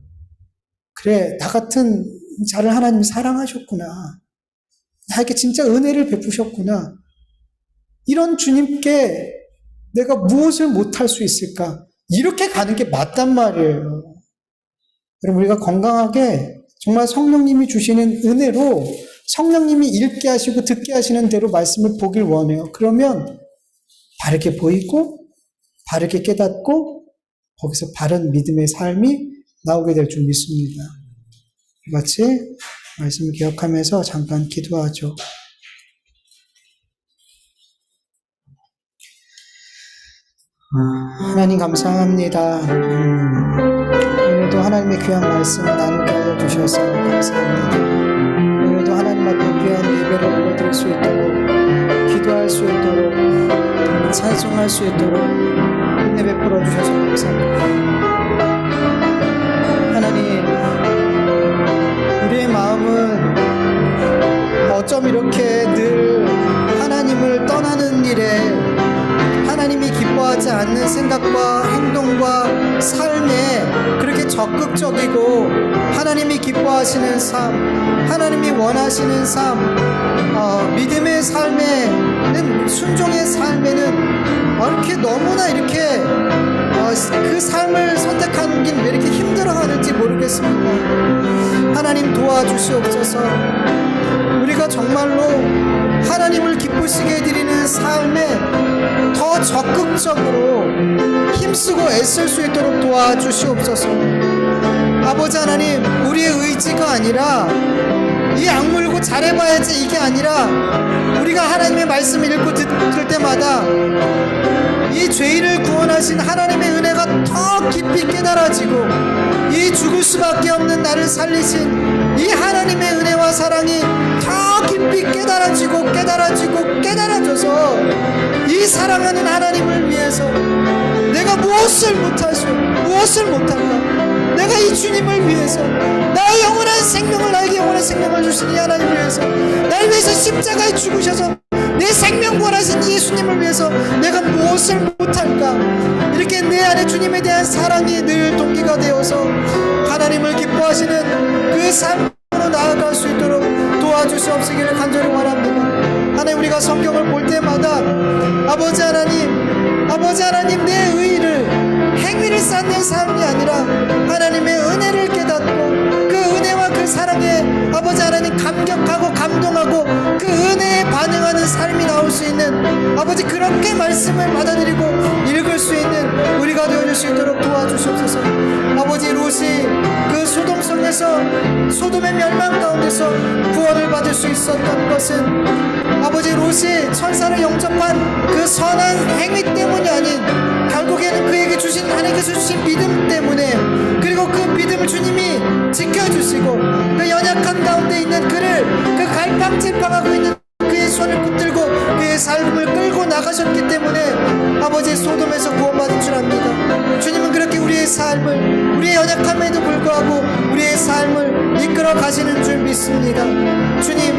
그래, 나 같은 자를 하나님이 사랑하셨구나. 나에게 진짜 은혜를 베푸셨구나. 이런 주님께 내가 무엇을 못할 수 있을까? 이렇게 가는 게 맞단 말이에요. 여러분, 우리가 건강하게 정말 성령님이 주시는 은혜로 성령님이 읽게 하시고 듣게 하시는 대로 말씀을 보길 원해요. 그러면 바르게 보이고 바르게 깨닫고 거기서 바른 믿음의 삶이 나오게 될 줄 믿습니다. 같이 말씀을 기억하면서 잠깐 기도하죠. 하나님 감사합니다. 오늘도 하나님의 귀한 말씀 나누게 하여 주셔서 감사합니다. 오늘도 하나님 앞에 귀한 예배를 올려드릴 수 있도록, 기도할 수 있도록, 찬송할 수 있도록 은혜 베풀어 주셔서 감사합니다. 하나님, 우리의 마음은 어쩜 이렇게 늘 하나님을 떠나는 일에 하나님이 기뻐하지 않는 생각과 행동과 삶에 그렇게 적극적이고 하나님이 기뻐하시는 삶, 하나님이 원하시는 삶, 믿음의 삶에는, 순종의 삶에는 이렇게 너무나 이렇게 그 삶을 선택하는 게 왜 이렇게 힘들어하는지 모르겠습니다. 하나님 도와주시옵소서. 우리가 정말로 하나님을 기쁘시게 해드리는 삶에 더 적극적으로 힘쓰고 애쓸 수 있도록 도와주시옵소서. 아버지 하나님, 우리의 의지가 아니라 이 악물고 잘해봐야지 이게 아니라 우리가 하나님의 말씀을 읽고 들을 때마다 이 죄인을 구원하신 하나님의 은혜가 더 깊이 깨달아지고 이 죽을 수밖에 없는 나를 살리신 이 하나님의 은혜와 사랑이 더 깊이 깨달아져서 이 사랑하는 하나님을 위해서 내가 무엇을 못할까? 내가 이 주님을 위해서, 나의 영원한 생명을, 나에게 영원한 생명을 주신 이 하나님을 위해서, 나를 위해서 십자가에 죽으셔서 내 생명 구원하신 예수님을 위해서 내가 무엇을 못할까? 이렇게 내 안에 주님에 대한 사랑이 늘 동기가 되어서 하나님을 기뻐하시는 그 삶으로 나아갈 수 있도록 도와주시옵시기를 간절히 원합니다. 하나님, 우리가 성경을 볼 때마다 아버지 하나님 내 의의를, 행위를 쌓는 삶이 아니라 하나님의 은혜를 깨닫고 그 은혜와 그 사랑에 아버지 하나님 감격하고 감동하고 그 은혜에 반응하는 삶이 나올 수 있는, 아버지 그렇게 말씀을 받아들이고 읽을 수 있는 우리가 되어줄 수 있도록 도와주시옵소서. 아버지, 롯이 그 소돔성에서, 소돔의 멸망 가운데서 구원을 받을 수 있었던 것은 아버지 롯이 천사를 영접한 그 선한 행위 때문이 아닌 결국에는 그에게 주신, 하나님께서 주신 믿음 때문에, 그리고 그 믿음을 주님이 지켜주시고 그 연약한 가운데 있는 그를, 그 갈팡질팡하고 있는 그의 손을 붙들고 그의 삶을 끌고 나가셨기 때문에 아버지 소돔에서 구원받은 줄 압니다. 주님은 그렇게 우리의 삶을, 우리의 연약함에도 불구하고 우리의 삶을 이끌어 가시는 줄 믿습니다. 주님,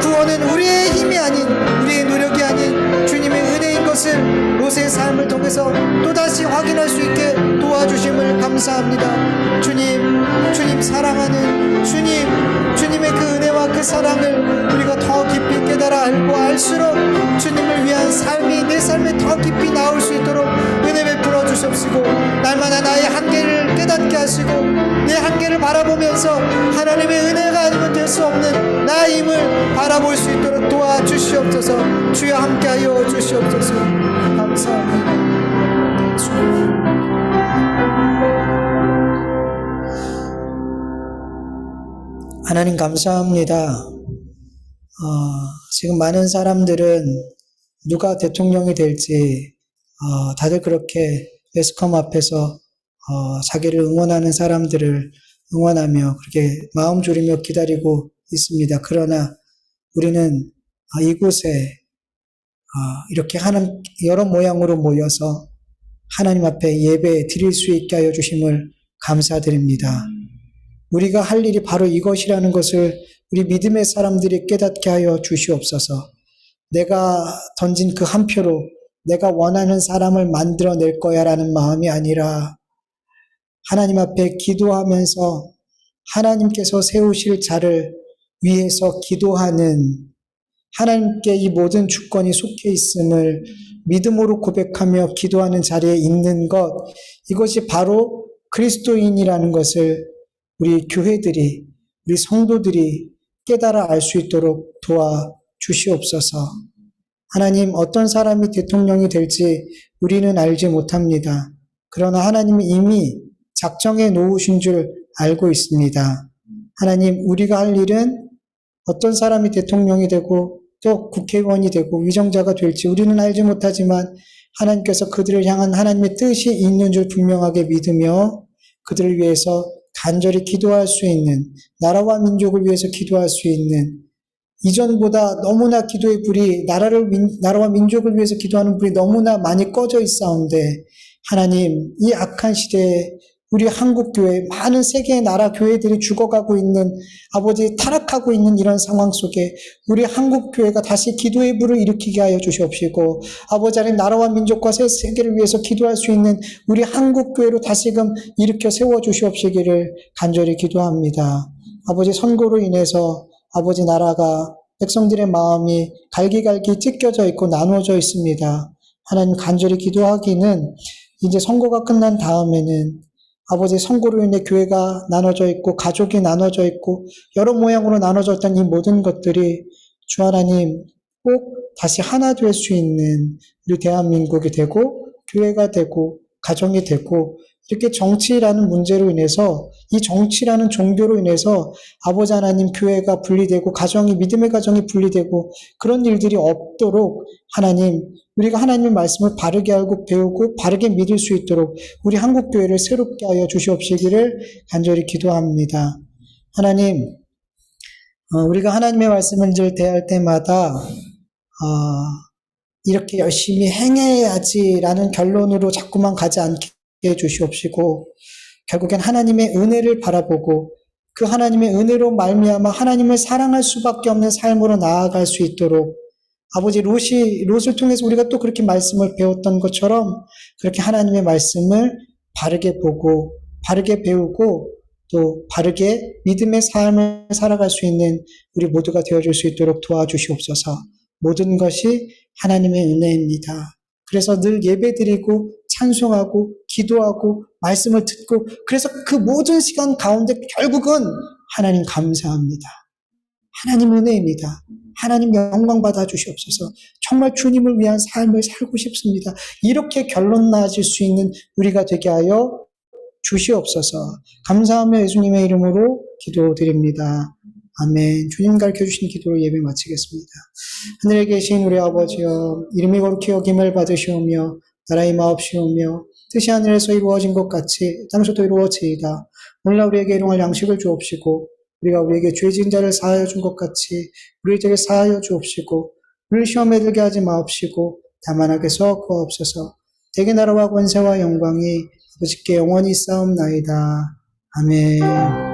구원은 우리의 힘이 아닌, 우리의 노력이 아닌 주님의 은혜인 것을 롯의 삶을 통해서 또다시 확인할 수 있게 도와주심을 감사합니다. 주님 사랑하는 주님의 그 은혜와 그 사랑을 우리가 더 깊이 깨달아 알고 알수록 주님을 위한 삶이 내 삶에 더 깊이 나올 수 있도록 은혜 베풀어 주옵시고, 날마다 나의 한계를 깨닫게 하시고 내 한계를 바라보면서 하나님의 은혜가 아니면 될 수 없는 나임을 바라볼 수 있도록 도와주시옵소서. 주여 함께하여 주시옵소서. 감사합니다. 하나님 감사합니다. 지금 많은 사람들은 누가 대통령이 될지 다들 그렇게 매스컴 앞에서 자기를 응원하는 사람들을 응원하며 그렇게 마음 졸이며 기다리고 있습니다. 그러나 우리는 이곳에 이렇게 여러 모양으로 모여서 하나님 앞에 예배 드릴 수 있게 하여 주심을 감사드립니다. 우리가 할 일이 바로 이것이라는 것을 우리 믿음의 사람들이 깨닫게 하여 주시옵소서. 내가 던진 그 한 표로 내가 원하는 사람을 만들어낼 거야 라는 마음이 아니라 하나님 앞에 기도하면서 하나님께서 세우실 자를 위해서 기도하는, 하나님께 이 모든 주권이 속해 있음을 믿음으로 고백하며 기도하는 자리에 있는 것, 이것이 바로 그리스도인이라는 것을 우리 교회들이, 우리 성도들이 깨달아 알 수 있도록 도와 주시옵소서. 하나님, 어떤 사람이 대통령이 될지 우리는 알지 못합니다. 그러나 하나님이 이미 작정해 놓으신 줄 알고 있습니다. 하나님, 우리가 할 일은 어떤 사람이 대통령이 되고 또 국회의원이 되고 위정자가 될지 우리는 알지 못하지만 하나님께서 그들을 향한 하나님의 뜻이 있는 줄 분명하게 믿으며 그들을 위해서 간절히 기도할 수 있는, 나라와 민족을 위해서 기도할 수 있는, 이전보다 너무나 기도의 불이 나라와 민족을 위해서 기도하는 불이 너무나 많이 꺼져 있사온데 하나님, 이 악한 시대에 우리 한국교회, 많은 세계의 나라 교회들이 죽어가고 있는, 아버지 타락하고 있는 이런 상황 속에 우리 한국교회가 다시 기도의 불을 일으키게 하여 주시옵시고, 아버지 하나님, 나라와 민족과 새 세계를 위해서 기도할 수 있는 우리 한국교회로 다시금 일으켜 세워주시옵시기를 간절히 기도합니다. 아버지, 선거로 인해서 아버지 나라가, 백성들의 마음이 갈기갈기 찢겨져 있고 나누어져 있습니다. 하나님, 간절히 기도하기는 이제 선거가 끝난 다음에는 아버지, 선거로 인해 교회가 나눠져 있고 가족이 나눠져 있고 여러 모양으로 나눠져 있던 이 모든 것들이 주 하나님 꼭 다시 하나 될 수 있는 우리 대한민국이 되고 교회가 되고 가정이 되고, 이렇게 정치라는 문제로 인해서, 이 정치라는 종교로 인해서 아버지 하나님 교회가 분리되고 가정이, 믿음의 가정이 분리되고 그런 일들이 없도록 하나님, 우리가 하나님의 말씀을 바르게 알고 배우고 바르게 믿을 수 있도록 우리 한국교회를 새롭게 하여 주시옵시기를 간절히 기도합니다. 하나님, 우리가 하나님의 말씀을 늘 대할 때마다 이렇게 열심히 행해야지라는 결론으로 자꾸만 가지 않게 해주시옵시고, 결국엔 하나님의 은혜를 바라보고 그 하나님의 은혜로 말미암아 하나님을 사랑할 수밖에 없는 삶으로 나아갈 수 있도록, 아버지 롯을 통해서 우리가 또 그렇게 말씀을 배웠던 것처럼 그렇게 하나님의 말씀을 바르게 보고 바르게 배우고 또 바르게 믿음의 삶을 살아갈 수 있는 우리 모두가 되어줄 수 있도록 도와주시옵소서. 모든 것이 하나님의 은혜입니다. 그래서 늘 예배드리고 찬송하고 기도하고 말씀을 듣고, 그래서 그 모든 시간 가운데 결국은 하나님 감사합니다. 하나님 은혜입니다. 하나님 영광 받아 주시옵소서. 정말 주님을 위한 삶을 살고 싶습니다. 이렇게 결론 나아질 수 있는 우리가 되게 하여 주시옵소서. 감사하며 예수님의 이름으로 기도드립니다. 아멘. 주님 가르쳐주신 기도로 예배 마치겠습니다. 하늘에 계신 우리 아버지여, 이름이 거룩히 여김을 받으시오며 나라의 마옵시오며 뜻이 하늘에서 이루어진 것 같이 땅에서도 이루어지이다. 오늘날 우리에게 일용할 양식을 주옵시고 우리가 우리에게 죄 지은 자를 사하여 준 것 같이 우리 죄를 사하여 주옵시고 우리를 시험에 들게 하지 마옵시고 다만 악에서 구하옵소서. 대개 나라와 권세와 영광이 아버지께 영원히 있사옵나이다. 아멘.